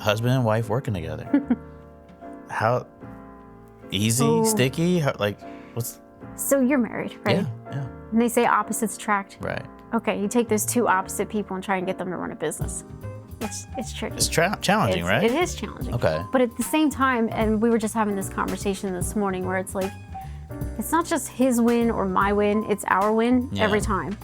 husband and wife working together. How easy, sticky? What's... So you're married, right? Yeah. And they say opposites attract. Right. Okay, you take those two opposite people and try and get them to run a business. It's tricky. It's challenging, right? It is challenging. Okay. But at the same time, and we were just having this conversation this morning where it's like, it's not just his win or my win, it's our win every time.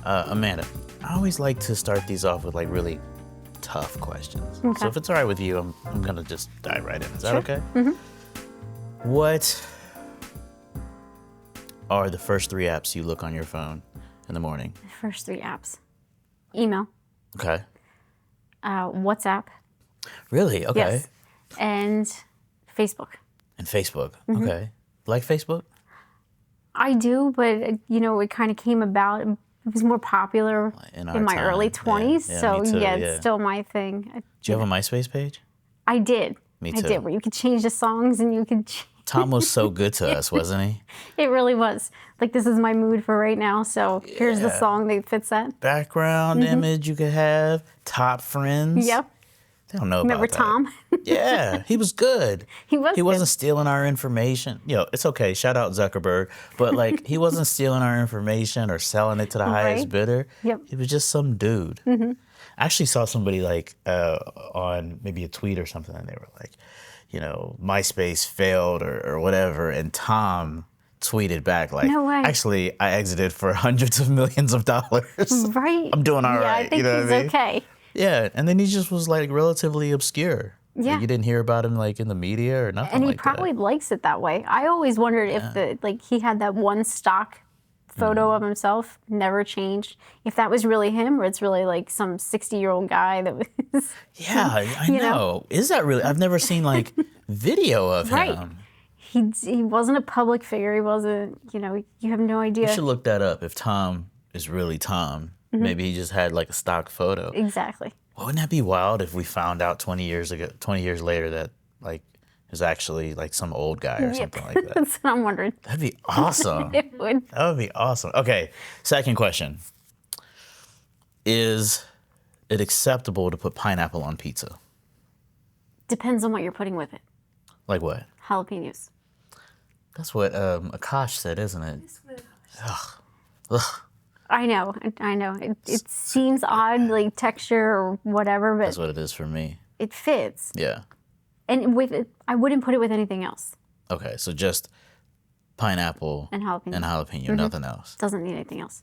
Amanda, I always like to start these off with like really tough questions. Okay. So if it's all right with you, I'm gonna just dive right in. Is that okay? Mm-hmm. What are the first 3 apps you look on your phone in the morning? The first 3 apps. Email. Okay. WhatsApp. Really? Okay. Yes. And Facebook. And Facebook. Mm-hmm. Okay. Like Facebook? I do, but it kind of came about. It was more popular in my time. early 20s. Yeah, so me too, it's still my thing. Do you have a MySpace page? I did. Me too. I did, where you could change the songs and you could... Tom was so good to us, wasn't he? It really was. Like, this is my mood for right now, so here's the song that fits that. Background image you could have, top friends. Yep. They don't know Remember about that. Tom? Yeah, he was good. He was He good. wasn't stealing our information. It's okay. Shout out Zuckerberg. But like, he wasn't stealing our information or selling it to the highest Right. bidder. Yep. He was just some dude. Mm-hmm. I actually saw somebody like on maybe a tweet or something, and they were like, MySpace failed or whatever, and Tom tweeted back like, No way. actually, I exited for hundreds of millions of dollars. Right. I'm doing all yeah, right. I think what he's I mean? okay. Yeah, and then he just was like relatively obscure. Yeah. Like, you didn't hear about him like in the media or nothing And he like probably that. likes it that way. I always wondered if he had that one stock photo of himself, never changed, if that was really him or it's really like some 60-year-old guy that was... Yeah, I know. Is that really? I've never seen like video of Right. him. He wasn't a public figure. He wasn't, you have no idea. You should look that up. If Tom is really Tom, maybe he just had like a stock photo. Exactly. Wouldn't that be wild if we found out 20 years later that like is actually like some old guy or something like that? That's what I'm wondering. That'd be awesome. It would. That would be awesome. Okay, second question. Is it acceptable to put pineapple on pizza? Depends on what you're putting with it. Like what? Jalapenos. That's what Akash said, isn't it? Ugh. I know. It seems odd, like texture or whatever, That's but what it is for me. it fits. Yeah. And with it, I wouldn't put it with anything else. Okay, so just pineapple And jalapeno. nothing else. Doesn't need anything else.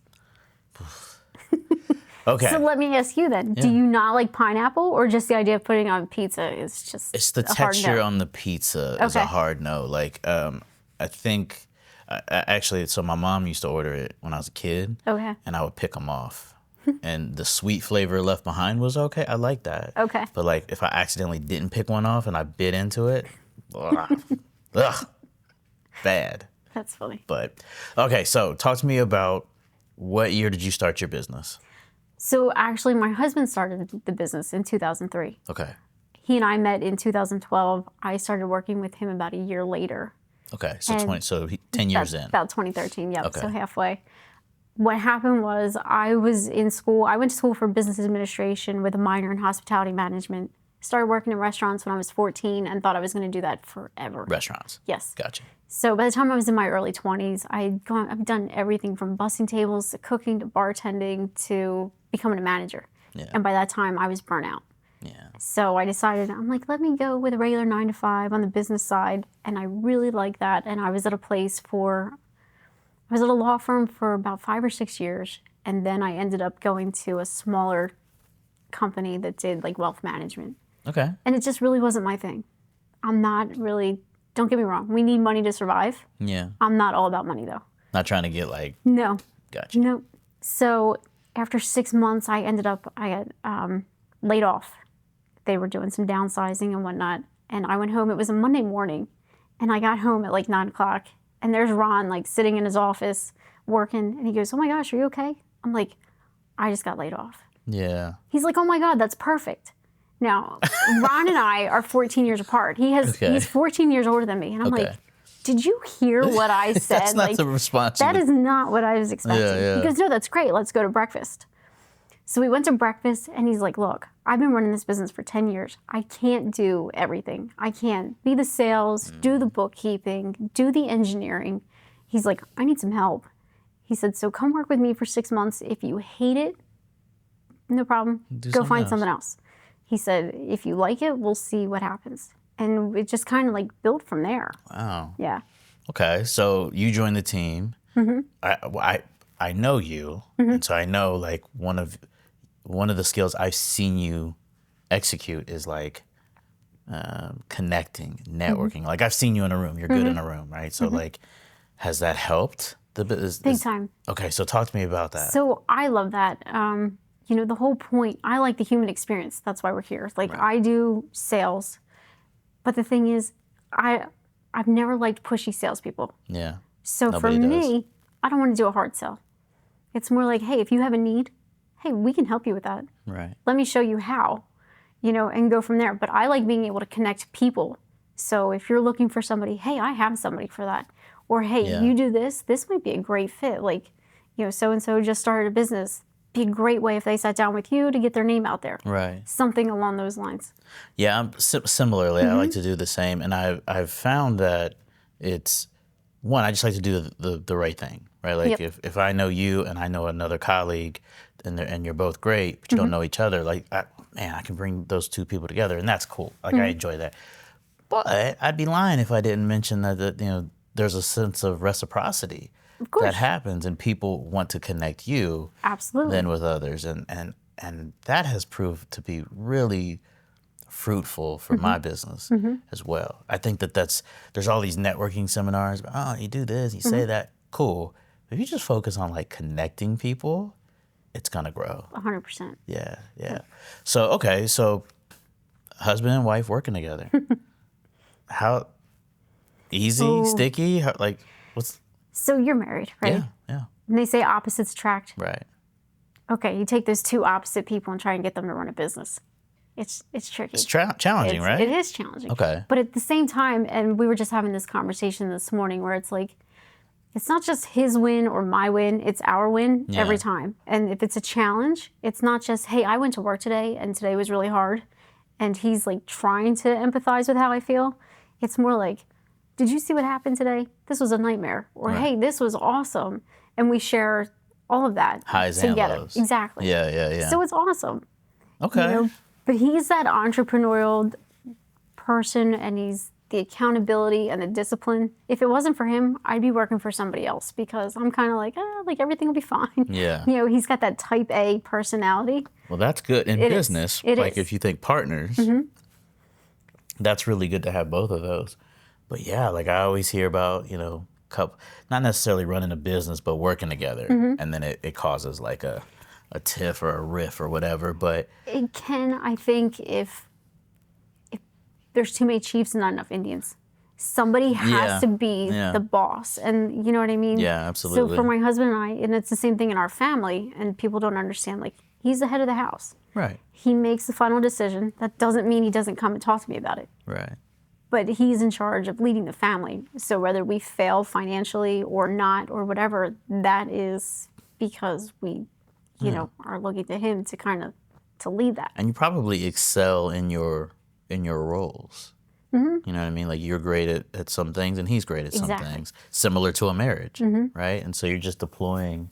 Okay. So let me ask you then, do you not like pineapple or just the idea of putting it on pizza is just It's the a hard texture no? on the pizza is a Okay. hard no. Like, I think, actually, so my mom used to order it when I was a kid. Okay. And I would pick them off. And the sweet flavor left behind was okay. I like that. Okay. But like, if I accidentally didn't pick one off and I bit into it, ugh, bad. That's funny. But, okay, so talk to me about what year did you start your business? So actually, my husband started the business in 2003. Okay. He and I met in 2012. I started working with him about a year later. Okay, so And 10 years in. About 2013, yep, Okay. so halfway. What happened was I was in school. I went to school for business administration with a minor in hospitality management. Started working in restaurants when I was 14 and thought I was going to do that forever. Restaurants. Yes. Gotcha. So by the time I was in my early 20s, I've done everything from bussing tables to cooking to bartending to becoming a manager. Yeah. And by that time, I was burnt out. Yeah. So I decided, I'm like, let me go with a regular 9 to 5 on the business side. And I really liked that. And I was at a law firm for about 5 or 6 years. And then I ended up going to a smaller company that did like wealth management. Okay. And it just really wasn't my thing. I'm not really, don't get me wrong, we need money to survive. Yeah. I'm not all about money though. Not trying to get like, No. gotcha. No. So after 6 months, I got laid off. They were doing some downsizing and whatnot. And I went home. It was a Monday morning. And I got home at like 9 o'clock. And there's Ron like sitting in his office working. And he goes, oh my gosh, are you okay? I'm like, I just got laid off. Yeah. He's like, oh my God, that's perfect. Now, Ron and I are 14 years apart. He's 14 years older than me. And I'm Okay. like, did you hear what I said? That's not the response. That is not what I was expecting. Yeah. He goes, no, that's great. Let's go to breakfast. So we went to breakfast, and he's like, look, I've been running this business for 10 years. I can't do everything. I can't be the sales, do the bookkeeping, do the engineering. He's like, I need some help. He said, so come work with me for 6 months. If you hate it, no problem. Go find something else. He said, if you like it, we'll see what happens. And it just kind of like built from there. Wow. Yeah. Okay, so you joined the team. I know you, and so I know like one of the skills I've seen you execute is like connecting, networking. Like I've seen you in a room. You're good in a room, right? So like, has that helped? Big time. Okay, so talk to me about that. So I love that. You know, the whole point, I like the human experience. That's why we're here. Like I do sales, but the thing is, I've never liked pushy salespeople. Yeah. So Nobody for does. me, I don't want to do a hard sell. It's more like, hey, if you have a need, hey, we can help you with that. Right. Let me show you how, you know, and go from there. But I like being able to connect people. So if you're looking for somebody, hey, I have somebody for that. Or, hey, you do this might be a great fit. Like, you know, so-and-so just started a business. Be a great way if they sat down with you to get their name out there. Right. Something along those lines. Yeah, I'm similarly, I like to do the same. And I've found that it's, one, I just like to do the right thing, right? Like if I know you and I know another colleague and you're both great, but you don't know each other, like, I can bring those two people together and that's cool. Like I enjoy that. But I'd be lying if I didn't mention that you know, there's a sense of reciprocity that happens and people want to connect you then with others. And that has proved to be really fruitful for my business as well. I think there's all these networking seminars, oh, you do this, you say that, cool. If you just focus on like connecting people, it's gonna grow. 100%. Yeah. So husband and wife working together. How easy, sticky? What's... So you're married, right? Yeah. And they say opposites attract. Right. Okay, you take those two opposite people and try and get them to run a business. It's tricky. It's challenging, right? It is challenging. Okay. But at the same time, and we were just having this conversation this morning where it's like, it's not just his win or my win, it's our win every time. And if it's a challenge, it's not just, hey, I went to work today and today was really hard. And he's like trying to empathize with how I feel. It's more like, did you see what happened today? This was a nightmare. Or, hey, this was awesome. And we share all of that highs together. And lows. Exactly. Yeah. So it's awesome. Okay. You know? But he's that entrepreneurial person and he's the accountability and the discipline. If it wasn't for him, I'd be working for somebody else because I'm kind of like, like everything will be fine. Yeah. You know, he's got that type A personality. Well, that's good in business. Like if you think partners, that's really good to have both of those. But yeah, like I always hear about, you know, not necessarily running a business, but working together. And then it causes like a tiff or a riff or whatever. But it can, I think, if there's too many chiefs and not enough Indians. Somebody has to be the boss. And you know what I mean? Yeah, absolutely. So for my husband and I, and it's the same thing in our family, and people don't understand, like, he's the head of the house. Right. He makes the final decision. That doesn't mean he doesn't come and talk to me about it. Right. But he's in charge of leading the family. So whether we fail financially or not or whatever, that is because we, you know, are looking to him to kind of to lead that. And you probably excel in your roles. You know what I mean? Like you're great at some things and he's great at some things. Similar to a marriage, right? And so you're just deploying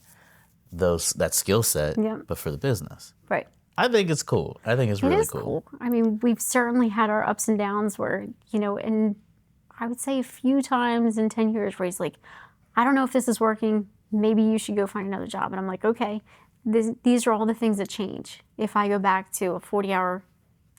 that skill set, but for the business. Right. I think it's cool. I think it's really cool. I mean, we've certainly had our ups and downs where, you know, and I would say a few times in 10 years where he's like, I don't know if this is working. Maybe you should go find another job. And I'm like, okay, these are all the things that change. If I go back to a 40-hour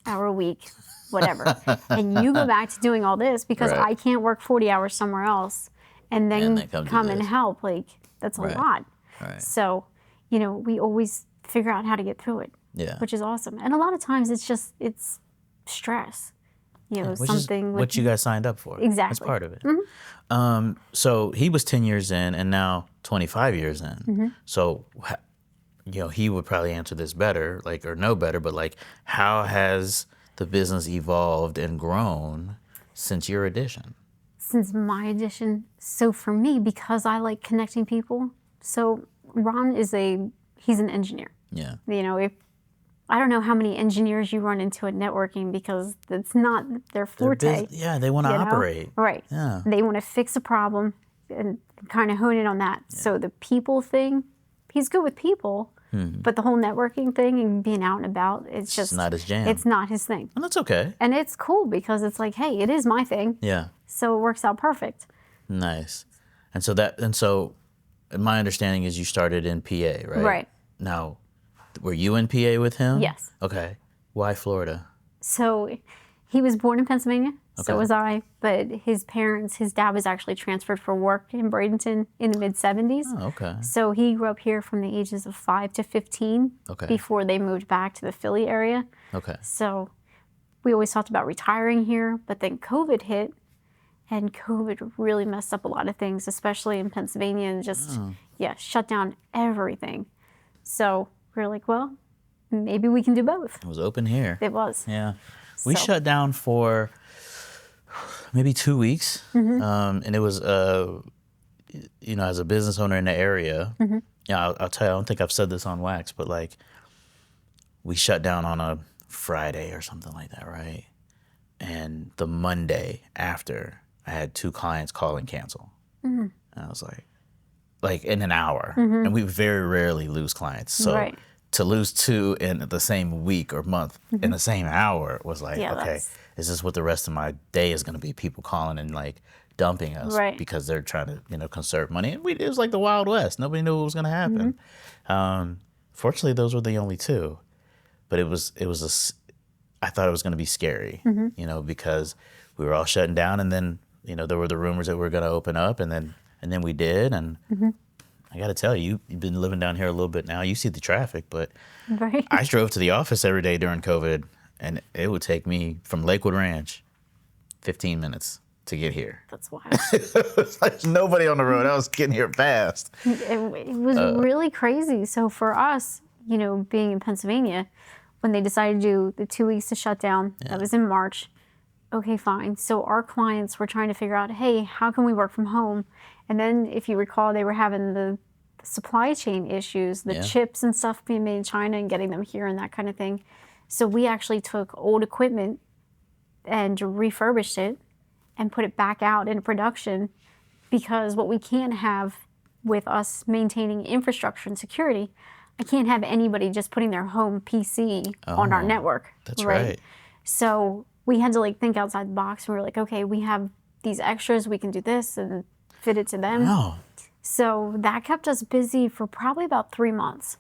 a week, whatever, and you go back to doing all this because I can't work 40 hours somewhere else and then come and help, like, that's a lot. Right. So, you know, we always figure out how to get through it. Yeah. Which is awesome. And a lot of times it's stress. You know, which something is what you guys signed up for. Exactly. That's part of it. So he was 10 years in and now 25 years in. So, you know, he would probably answer this better, like, or know better, but like, how has the business evolved and grown since your addition? since my addition. So for me, because I like connecting people, so Ron he's an engineer. Yeah. You know, I don't know how many engineers you run into at networking because it's not their forte. Yeah, they want to operate. Right. Yeah. They want to fix a problem and kind of hone in on that. Yeah. So the people thing, he's good with people, but the whole networking thing and being out and about, it's just not his jam. It's not his thing. And that's okay. And it's cool because it's like, hey, it is my thing. Yeah. So it works out perfect. Nice. And so my understanding is you started in PA, right? Right. Now, were you in PA with him? Yes. Okay. Why Florida? So he was born in Pennsylvania, okay. So was I, but his dad was actually transferred for work in Bradenton in the mid-'70s. Oh, okay. So he grew up here from the ages of 5 to 15 before they moved back to the Philly area. Okay. So we always talked about retiring here, but then COVID hit, and COVID really messed up a lot of things, especially in Pennsylvania, and just, shut down everything. So we were like, well, maybe we can do both. It was open here. It was. Yeah. We shut down for maybe 2 weeks. And it was, as a business owner in the area, I'll tell you, I don't think I've said this on Wax, but like we shut down on a Friday or something like that, right? And the Monday after, I had 2 clients call and cancel. And I was like in an hour. And we very rarely lose clients. So to lose 2 in the same week or month in the same hour was like, okay, is this what the rest of my day is going to be? People calling and like dumping us because they're trying to, conserve money. And it was like the Wild West. Nobody knew what was going to happen. Fortunately, those were the only 2. But I thought it was going to be scary, because we were all shutting down, and then, there were the rumors that we were going to open up, and then we did, and I got to tell you, you've been living down here a little bit now. You see the traffic, but I drove to the office every day during COVID, and it would take me from Lakewood Ranch 15 minutes to get here. That's wild. There's nobody on the road. I was getting here fast. It was really crazy. So for us, being in Pennsylvania, when they decided to do the 2 weeks to shut down, that was in March. Okay, fine. So our clients were trying to figure out, hey, how can we work from home? And then if you recall, they were having the supply chain issues, the chips and stuff being made in China and getting them here and that kind of thing. So we actually took old equipment and refurbished it and put it back out into production, because what we can't have with us maintaining infrastructure and security, I can't have anybody just putting their home PC on our network. That's right. So we had to think outside the box. We were like, okay, we have these extras, we can do this and fit it to them. Oh. So that kept us busy for probably about 3 months.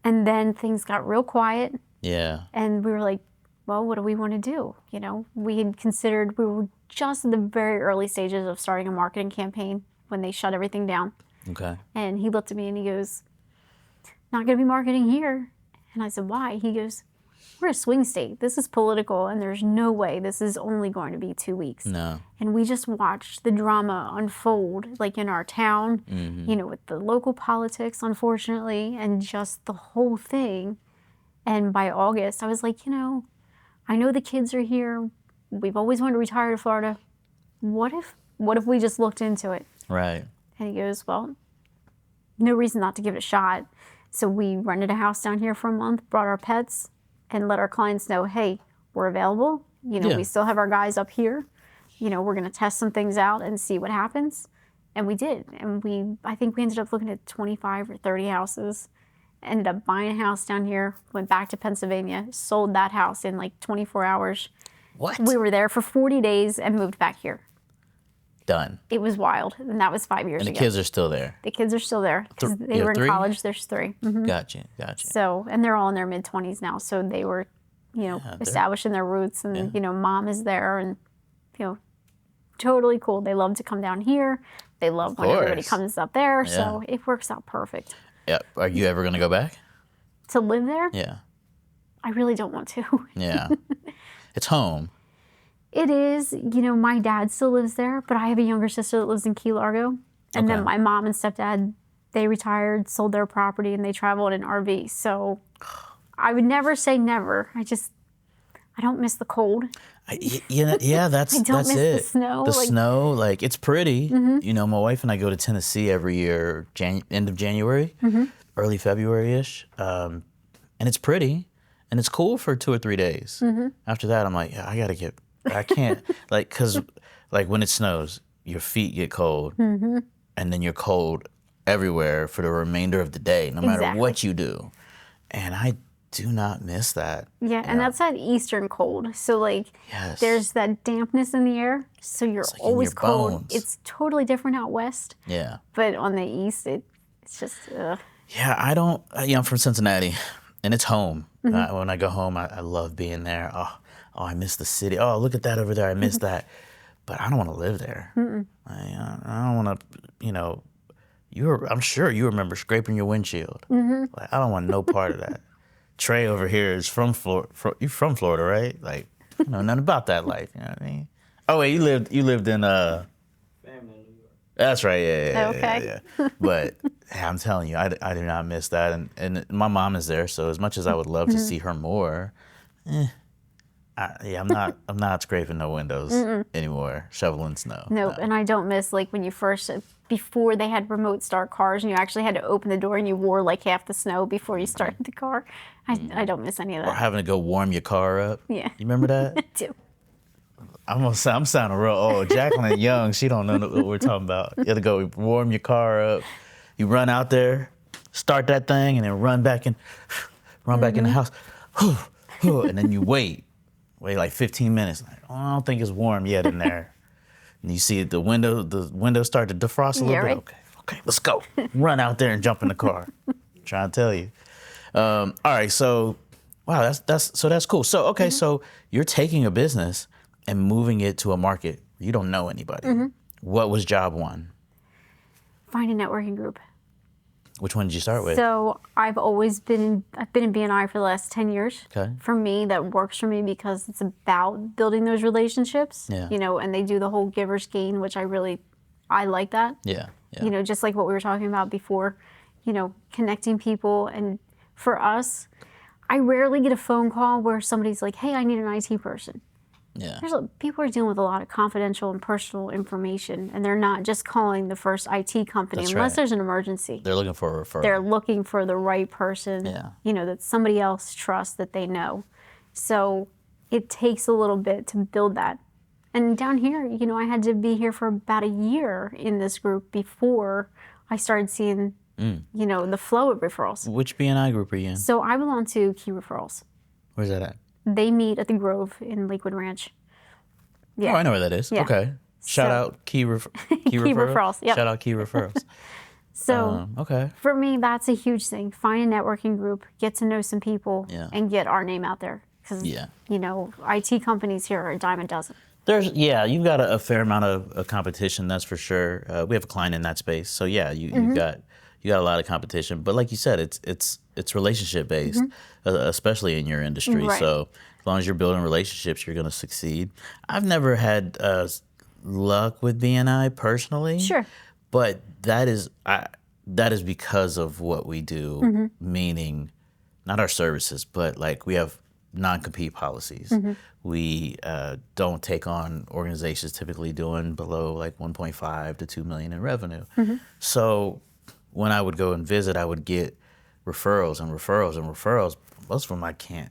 And then things got real quiet. Yeah. And we were like, well, what do we want to do? We had considered, we were just in the very early stages of starting a marketing campaign when they shut everything down. Okay. And he looked at me and he goes, not going to be marketing here. And I said, why? He goes, we're a swing state. This is political, and there's no way this is only going to be 2 weeks. No. And we just watched the drama unfold, in our town, with the local politics, unfortunately, and just the whole thing. And by August, I was like, I know the kids are here. We've always wanted to retire to Florida. What if we just looked into it? Right. And he goes, well, no reason not to give it a shot. So we rented a house down here for a month, brought our pets, and let our clients know, hey, we're available. We still have our guys up here. We're going to test some things out and see what happens. And we did. And I think we ended up looking at 25 or 30 houses, ended up buying a house down here, went back to Pennsylvania, sold that house in 24 hours. What? We were there for 40 days and moved back here. Done. It was wild. And that was 5 years ago. And the kids are still there? The kids are still there because they were in 3? college. There's 3. Mm-hmm. Gotcha. So, and they're all in their mid-20s now. So they were, establishing their roots, and, mom is there, and, totally cool. They love to come down here. They love when everybody comes up there. Yeah. So it works out perfect. Yeah. Are you ever going to go back? To live there? Yeah. I really don't want to. Yeah. It's home. It is. My dad still lives there, but I have a younger sister that lives in Key Largo. And then my mom and stepdad, they retired, sold their property, and they travel in an RV. So I would never say never. I don't miss the cold. Yeah, that's I don't miss it. the snow. The snow, like it's pretty. You know, my wife and I go to Tennessee every year, end of January, early February-ish, and it's pretty, and it's cool for 2 or 3 days. After that, I'm like, yeah, I can't, like, cause like when it snows, your feet get cold, and then you're cold everywhere for the remainder of the day, no matter what you do, and I do not miss that. Yeah, and that's that eastern cold. So like there's that dampness in the air, so you're like always in your cold. bones. It's totally different out west. Yeah. But on the east, it's just Yeah, I don't, I'm from Cincinnati, and it's home. When I go home, I love being there. Oh, I miss the city. Oh, look at that over there. I miss that. But I don't want to live there. I don't want to, I'm sure you remember scraping your windshield. Like, I don't want no part of that. Trey over here is from Florida. You're from Florida, right? Like, I know nothing about that life. You know what I mean? Oh wait, you lived in Family in New York. That's right. Yeah. Okay. But hey, I'm telling you, I do not miss that, and my mom is there. So as much as I would love to see her more, I'm not scraping no windows anymore, shoveling snow. nope. And I don't miss like when you first before they had remote start cars and you actually had to open the door and you wore like half the snow before you started the car. I don't miss any of Or that. having to go warm your car up. Yeah. You remember that? I do. I'm sounding real old. Jacqueline Young, she don't know what we're talking about. You got to go warm your car up. You run out there, start that thing, and then run back in the house. And then you wait like 15 minutes. Like, oh, I don't think it's warm yet in there. And you see the window start to defrost a little bit. Right. Okay, let's go. Run out there and jump in the car. Trying to tell you. All right, so wow, that's cool. So okay, so you're taking a business and moving it to a market you don't know anybody. What was job one? Find a networking group. Which one did you start with? So I've been in BNI for the last 10 years. Okay. For me, that works for me because it's about building those relationships. Yeah. And they do the whole giver's gain, which I like that. Yeah. Just like what we were talking about before, connecting people. And for us, I rarely get a phone call where somebody's like, hey, I need an IT person. Yeah. People are dealing with a lot of confidential and personal information, and they're not just calling the first IT company unless there's an emergency. They're looking for a referral. They're looking for the right person, that somebody else trusts that they know. So it takes a little bit to build that. And down here, I had to be here for about a year in this group before I started seeing, the flow of referrals. Which BNI group are you in? So I belong to Key Referrals. Where's that at? They meet at the Grove in Lakewood Ranch. Yeah. Oh, I know where that is. Yeah. Okay. Shout out Key Referrals. Referrals. Yep. Shout out Key Referrals. So okay. For me, that's a huge thing. Find a networking group, get to know some people, and get our name out there. Because, IT companies here are a dime a dozen. You've got a fair amount of competition, that's for sure. We have a client in that space. So, you got a lot of competition. But like you said, it's relationship based, especially in your industry. Right. So as long as you're building relationships, you're going to succeed. I've never had luck with BNI personally. Sure. But that is because of what we do, meaning not our services, but like we have non-compete policies. We don't take on organizations typically doing below like 1.5 to 2 million in revenue. So when I would go and visit, I would get referrals and referrals and referrals. Most of them I can't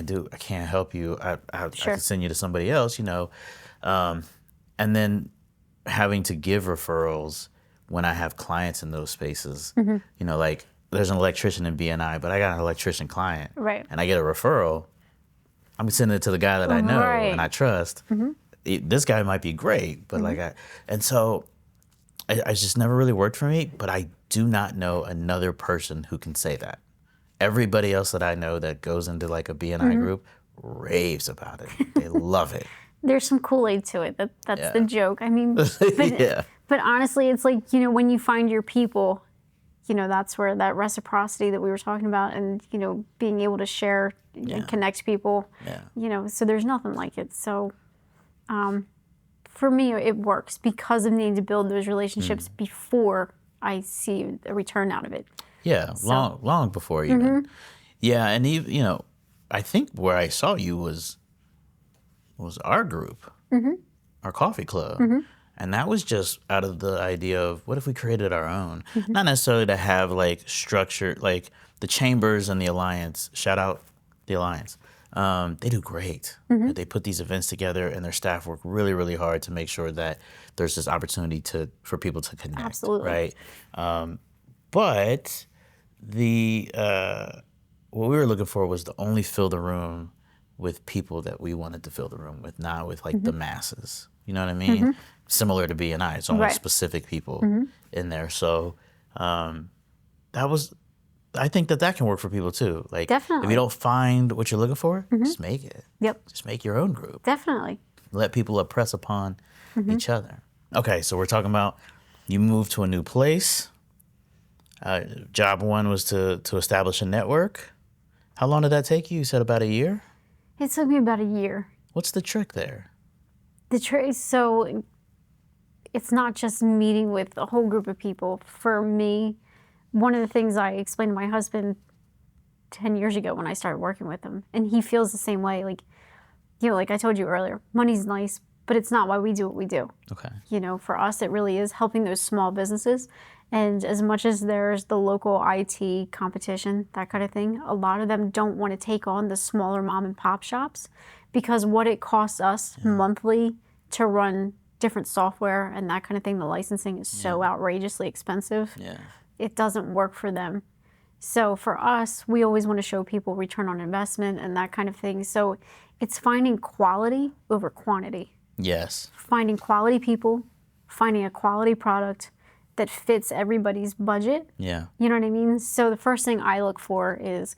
do. I can't help you. I can send you to somebody else, and then having to give referrals when I have clients in those spaces, like there's an electrician in BNI, but I got an electrician client, Right. and I get a referral, I'm sending it to the guy that I know and I trust. This guy might be great, but so I just never really worked for me, but I do not know another person who can say that. Everybody else that I know that goes into like a BNI group raves about it. They love it. There's some Kool-Aid to it. That's the joke. I mean, Yeah. But honestly, it's like, when you find your people, that's where that reciprocity that we were talking about and, being able to share and connect people, so there's nothing like it. So for me, it works because of needing to build those relationships before I see a return out of it. Yeah, long before even. Yeah, and even, I think where I saw you was was our group, our coffee club. And that was just out of the idea of what if we created our own? Not necessarily to have like structure, like the Chambers and the Alliance, shout out the Alliance. They do great. They put these events together and their staff work really, really hard to make sure that there's this opportunity for people to connect. Absolutely. Right. But the what we were looking for was to only fill the room with people that we wanted to fill the room with, not with like the masses. You know what I mean? Similar to B&I, it's only specific people in there. So that was, I think that can work for people too. Like, Definitely. if you don't find what you're looking for, just make it. Yep. Just make your own group. Definitely. Let people oppress upon each other. Okay, so we're talking about you moved to a new place. Job one was to establish a network. How long did that take you? You said about a year? It took me about a year. What's the trick there? So it's not just meeting with a whole group of people. For me, one of the things I explained to my husband 10 years ago when I started working with him, and he feels the same way. Like, like I told you earlier, money's nice, but it's not why we do what we do. Okay. For us, it really is helping those small businesses. And as much as there's the local IT competition, that kind of thing, a lot of them don't want to take on the smaller mom and pop shops because what it costs us monthly to run different software and that kind of thing, the licensing is so outrageously expensive. Yeah. It doesn't work for them. So for us, we always want to show people return on investment and that kind of thing. So it's finding quality over quantity. Yes. Finding quality people, finding a quality product that fits everybody's budget. Yeah. You know what I mean? So the first thing I look for is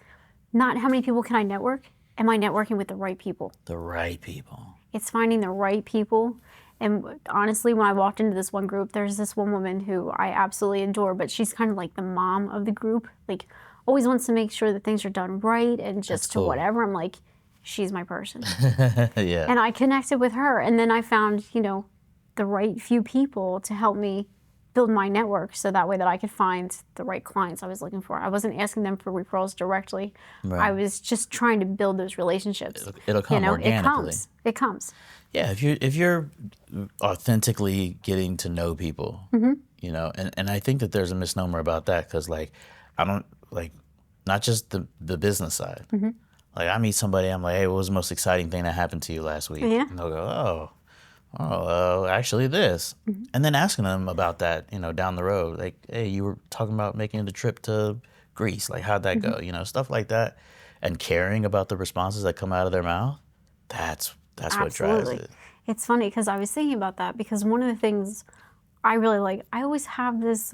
not how many people can I network? Am I networking with the right people? The right people. It's finding the right people. And honestly, when I walked into this one group, there's this one woman who I absolutely adore, but she's kind of like the mom of the group. Like, always wants to make sure that things are done right and just cool. to whatever. I'm like, she's my person. Yeah. And I connected with her. And then I found, the right few people to help me build my network so that way that I could find the right clients I was looking for. I wasn't asking them for referrals directly. Right. I was just trying to build those relationships. It'll come organically. It comes. Yeah, if you're authentically getting to know people, and I think that there's a misnomer about that because like I don't like not just the business side. Like I meet somebody, I'm like, hey, what was the most exciting thing that happened to you last week? Yeah. And they'll go, actually this. And then asking them about that, down the road, like, hey, you were talking about making the trip to Greece, like how'd that go? Stuff like that, and caring about the responses that come out of their mouth. That's what drives it. It's funny because I was thinking about that because one of the things I really like, I always have this,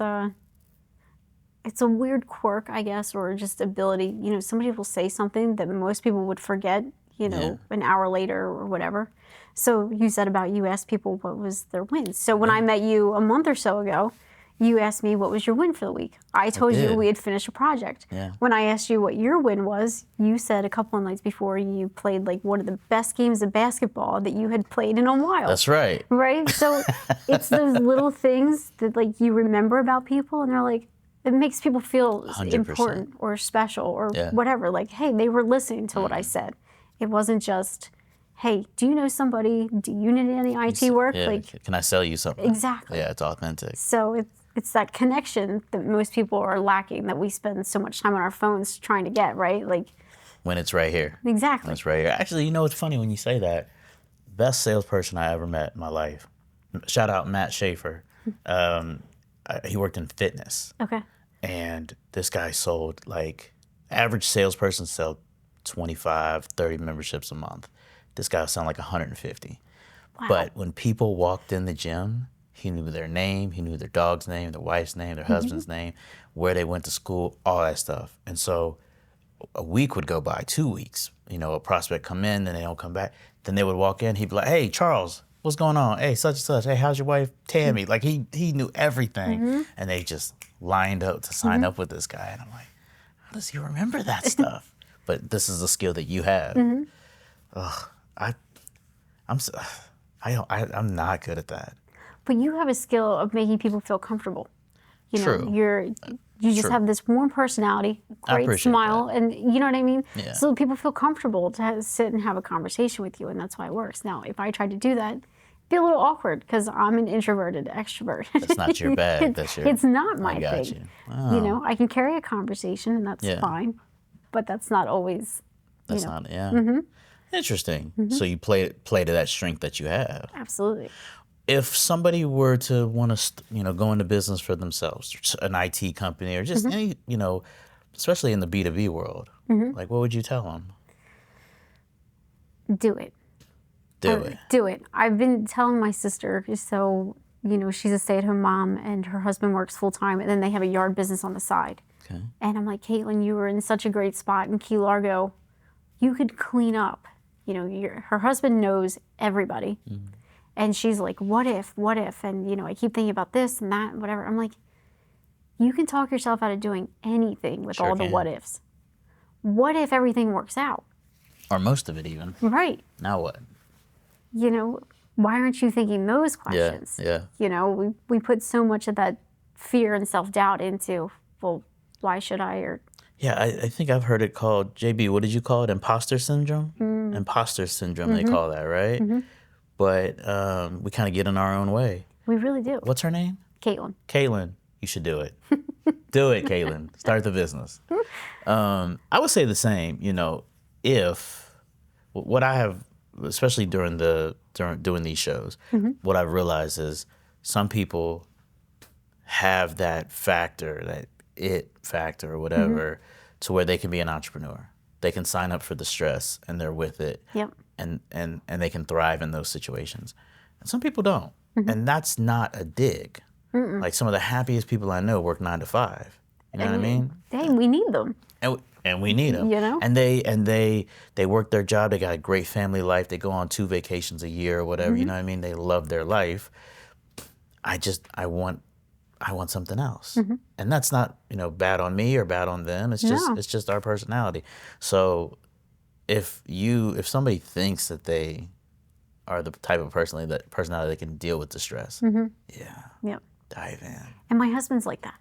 it's a weird quirk, I guess, or just ability. Somebody will say something that most people would forget, an hour later or whatever. So you said about you asked people what was their win. So when I met you a month or so ago, you asked me what was your win for the week. I told you we had finished a project. Yeah. When I asked you what your win was, you said a couple of nights before you played like one of the best games of basketball that you had played in a while. That's right. Right? So it's those little things that like you remember about people and they're like, it makes people feel 100%. important or special or whatever. Like, hey, they were listening to what I said. It wasn't just, hey, do you know somebody? Do you need any IT work? Yeah. Like, can I sell you something? Exactly. Yeah, it's authentic. So it's that connection that most people are lacking that we spend so much time on our phones trying to get, right? Like When it's right here. Exactly. When it's right here. Actually, it's funny when you say that. Best salesperson I ever met in my life. Shout out Matt Schaefer. He worked in fitness. Okay. And this guy sold average salesperson sell 25, 30 memberships a month. This guy was selling like 150. Wow. But when people walked in the gym, he knew their name, he knew their dog's name, their wife's name, their husband's name, where they went to school, all that stuff. And so a week would go by, 2 weeks. A prospect come in, then they don't come back. Then they would walk in, he'd be like, hey, Charles, what's going on? Hey, such and such. Hey, how's your wife, Tammy? Like he knew everything. And they just lined up to sign up with this guy. And I'm like, how does he remember that stuff? But this is a skill that you have. I'm not good at that. But you have a skill of making people feel comfortable. True. You just True. have this warm personality, I great appreciate smile, and you know what I mean? Yeah. So people feel comfortable to sit and have a conversation with you, and that's why it works. Now, if I tried to do that, it'd be a little awkward because I'm an introverted extrovert. That's not your bag. It's not my I got thing. you. You Oh, know, I can carry a conversation, and that's Yeah. fine, but that's not always, that's you know. not, yeah. Interesting. So you play to that strength that you have. Absolutely. If somebody were to want to, go into business for themselves, an IT company or just any, especially in the B2B world, like what would you tell them? Do it. Do it. Do it. I've been telling my sister, so, she's a stay-at-home mom and her husband works full-time and then they have a yard business on the side. Okay. And I'm like, Caitlin, you were in such a great spot in Key Largo. You could clean up. Her husband knows everybody. And she's like, what if? And, I keep thinking about this and that and whatever. I'm like, you can talk yourself out of doing anything with Sure all the can. what ifs. What if everything works out? Or most of it even. Right. Now what? Why aren't you thinking those questions? Yeah. We put so much of that fear and self-doubt into, well, why should I? Or Yeah, I think I've heard it called, JB, what did you call it? Imposter syndrome? Imposter syndrome, they call that, right? But we kind of get in our own way. we really do. What's her name? Caitlin. Caitlin, you should do it. Do it, Caitlin. Start the business. I would say the same, if what I have, especially during doing these shows, what I've realized is some people have that factor, that it factor or whatever, to where they can be an entrepreneur. They can sign up for the stress and they're with it. Yep. And they can thrive in those situations. And some people don't. And that's not a dig. Like some of the happiest people I know work 9 to 5. You know what I mean? Hey, we need them. And we need them. And they work their job. They got a great family life. They go on 2 vacations a year or whatever. You know what I mean? They love their life. I want something else. And that's not, bad on me or bad on them. It's just our personality. So if somebody thinks that they are the type of personality that can deal with the stress, Yep. dive in. And my husband's like that.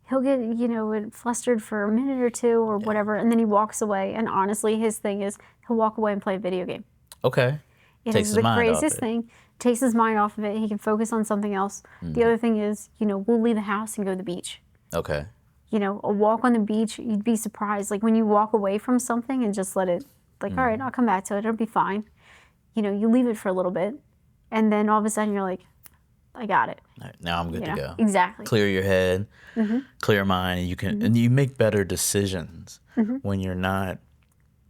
He'll get, flustered for a minute or two or whatever, and then he walks away. And honestly, his thing is he'll walk away and play a video game. Okay. It Takes is his the mind off craziest it. thing. Takes his mind off of it. He can focus on something else. The other thing is, we'll leave the house and go to the beach. Okay. A walk on the beach, you'd be surprised. Like when you walk away from something and just let it, all right, I'll come back to it. It'll be fine. You leave it for a little bit. And then all of a sudden you're like, I got it. All right, now I'm good to go. Exactly. Clear your head, clear your mind, and you can and you make better decisions when you're not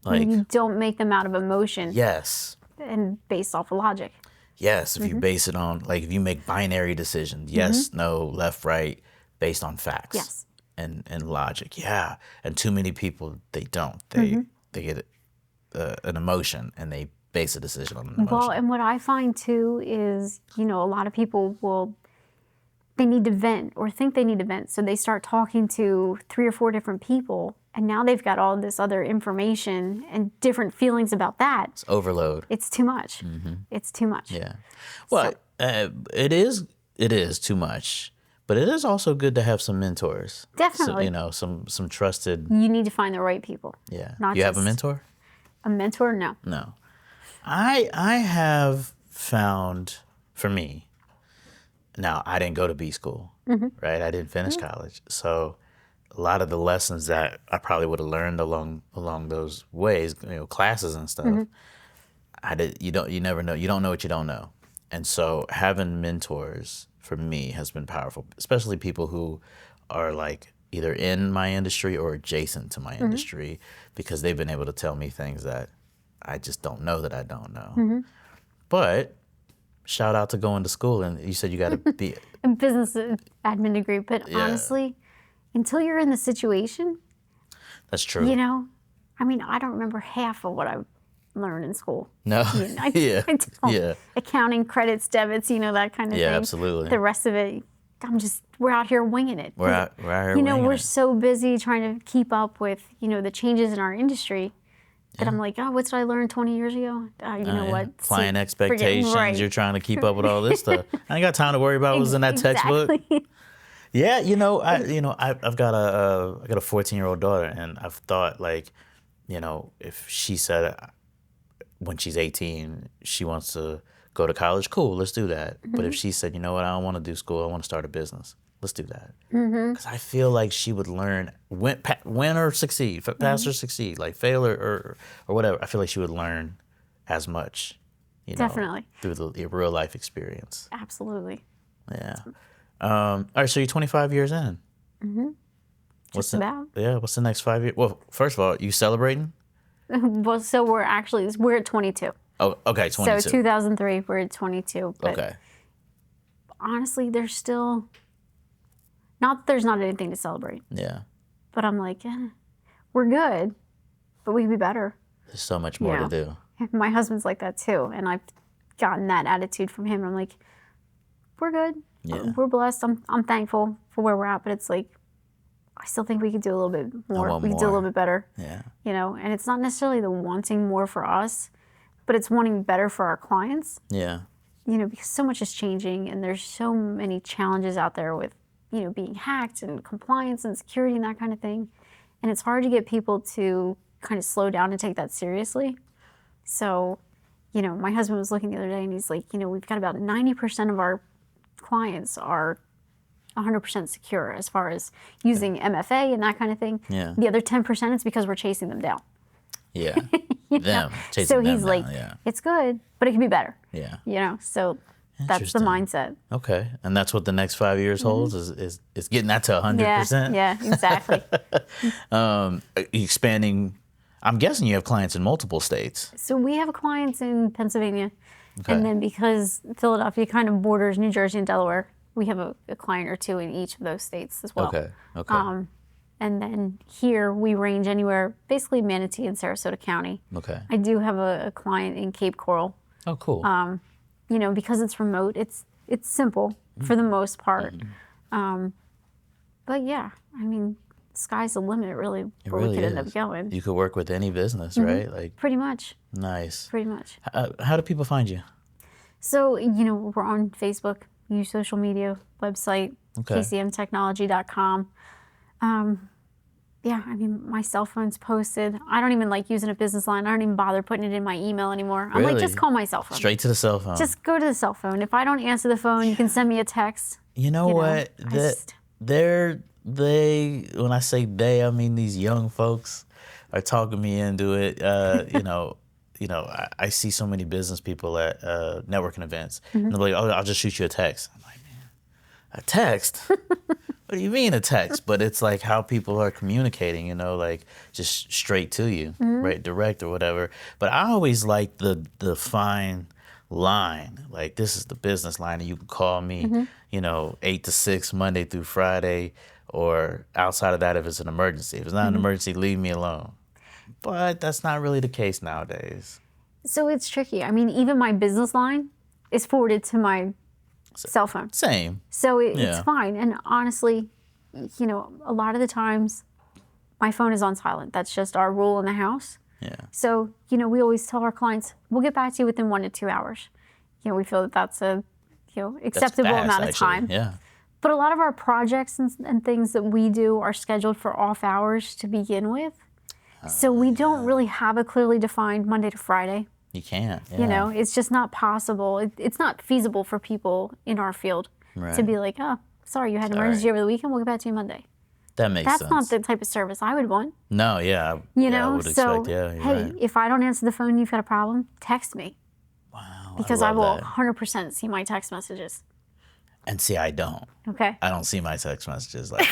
like You don't make them out of emotion yes. and based off of logic. Yes, if you base it on, like, if you make binary decisions, yes, no, left, right, based on facts Yes. and logic, yeah. And too many people, they don't. They get an emotion and they base a decision on an emotion. Well, and what I find too is, a lot of people they need to vent or think they need to vent. So they start talking to 3 or 4 different people. And now they've got all this other information and different feelings about that. It's overload. It's too much. It's too much. Yeah. Well, it is too much, but it is also good to have some mentors. Definitely. So, some trusted. You need to find the right people. Yeah. Not You have a just- mentor? A mentor? No. No. I have found, for me, now I didn't go to B school, right? I didn't finish college. So a lot of the lessons that I probably would have learned along those ways, classes and stuff, you never know. You don't know what you don't know. And so having mentors for me has been powerful, especially people who are like either in my industry or adjacent to my industry, because they've been able to tell me things that I just don't know that I don't know. But shout out to going to school, and you said you got to be A business admin degree. But Yeah. honestly, until you're in the situation, that's true. I don't remember half of what I learned in school. No, I don't. yeah, Accounting, credits, debits, that kind of yeah, thing. absolutely. The rest of it, we're out here winging it. We're out here winging we're it. so busy trying to keep up with, the changes in our industry that I'm like, oh, what did I learn 20 years ago? What? Client See, expectations. forget- right. You're trying to keep up with all this stuff. I ain't got time to worry about what's in that textbook. Exactly. Yeah, I've got I got a 14-year-old daughter, and I've thought like, if she said when she's 18 she wants to go to college, cool, let's do that. But if she said, you know what, I don't want to do school, I want to start a business, let's do that. Because I feel like she would learn, win or succeed, pass or succeed, like fail or whatever. I feel like she would learn as much, Definitely. through the real life experience. Absolutely. Yeah. All right, so you're 25 years in. Just about. What's the next 5 years? Well, first of all, you celebrating? Well, so we're at 22. Oh, okay, 22. So 2003, we're at 22. But Okay. honestly, there's still, not that there's not anything to celebrate, Yeah. but I'm like, we're good, but we could be better. There's so much more to do. My husband's like that too, and I've gotten that attitude from him. I'm like, we're good. Yeah. We're blessed. I'm thankful for where we're at, but it's like, I still think we could do a little bit more. want We could do a more. little bit better. Yeah. And it's not necessarily the wanting more for us, but it's wanting better for our clients. Yeah. Because so much is changing, and there's so many challenges out there with, being hacked and compliance and security and that kind of thing. And it's hard to get people to kind of slow down and take that seriously. So, my husband was looking the other day, and he's like, we've got about 90% of our clients are 100% secure as far as using MFA and that kind of thing. Yeah. The other 10%, it's because we're chasing them down. Yeah. Them. Chasing So them he's down, like, yeah. it's good, but it can be better. Yeah. So that's the Interesting. mindset. Okay. And that's what the next 5 years holds is getting that to 100%. Yeah, exactly. Expanding. I'm guessing you have clients in multiple states. So we have clients in Pennsylvania, Okay. and then because Philadelphia kind of borders New Jersey and Delaware, we have a client or two in each of those states as well. Okay. Okay. And then here we range anywhere, basically Manatee and Sarasota County. Okay. I do have a client in Cape Coral. Oh, cool. Because it's remote, it's simple for the most part. But yeah, sky's the limit, really, It where really we could end is. up going. You could work with any business, right? Like, Pretty much. nice. Pretty much. How do people find you? So, we're on Facebook, use social media, website, Okay. KCMtechnology.com. My cell phone's posted. I don't even like using a business line. I don't even bother putting it in my email anymore. I'm like, Really? just call my cell phone. Straight to the cell phone. Just go to the cell phone. If I don't answer the phone, you can send me a text. You know what? I just- When I say they, I mean these young folks are talking me into it. I see so many business people at networking events, and they're like, "Oh, I'll just shoot you a text." I'm like, man, a text? What do you mean a text? But it's like how people are communicating, like just straight to you, right, direct or whatever. But I always like the fine line, like this is the business line, and you can call me, 8 to 6 Monday through Friday, or outside of that if it's an emergency. If it's not an emergency, leave me alone. But that's not really the case nowadays. So it's tricky. Even my business line is forwarded to my cell phone. Same. So it's Yeah. fine. And honestly, a lot of the times my phone is on silent. That's just our rule in the house. Yeah. So, we always tell our clients, we'll get back to you within 1 to 2 hours. We feel that that's a, That's acceptable fast, amount of actually. time. Yeah. But a lot of our projects and things that we do are scheduled for off hours to begin with. So we don't really have a clearly defined Monday to Friday. You can't. Yeah. It's just not possible. It's not feasible for people in our field to Right. be like, oh, sorry, you had an emergency over the weekend. We'll get back to you Monday. That makes That's sense. not the type of service I would want. No, yeah. I would So, expect, yeah, you're hey, right. if I don't answer the phone, you've got a problem, text me. Wow, Because I love will that. 100% see my text messages. And see, I don't. Okay? I don't see my text messages. Like,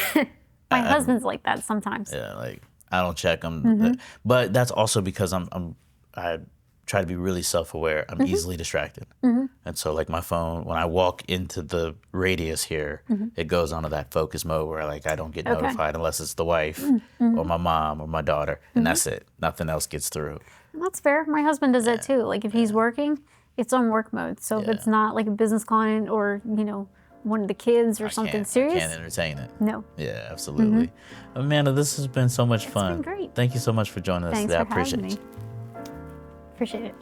My husband's like that sometimes. yeah, like I don't check them. Mm-hmm. But that's also because I try to be really self-aware. I'm easily distracted. And so like my phone, when I walk into the radius here, it goes onto that focus mode where like I don't get Okay. notified unless it's the wife or my mom or my daughter. And that's it. Nothing else gets through. That's fair. My husband does that too. Like if he's working, it's on work mode. So if it's not like a business client or, one of the kids or something I serious, can't entertain it. no. Yeah, absolutely. Amanda, this has been so much fun. been great. Thank you so much for joining us Thanks today. I for having appreciate me. it. Appreciate it.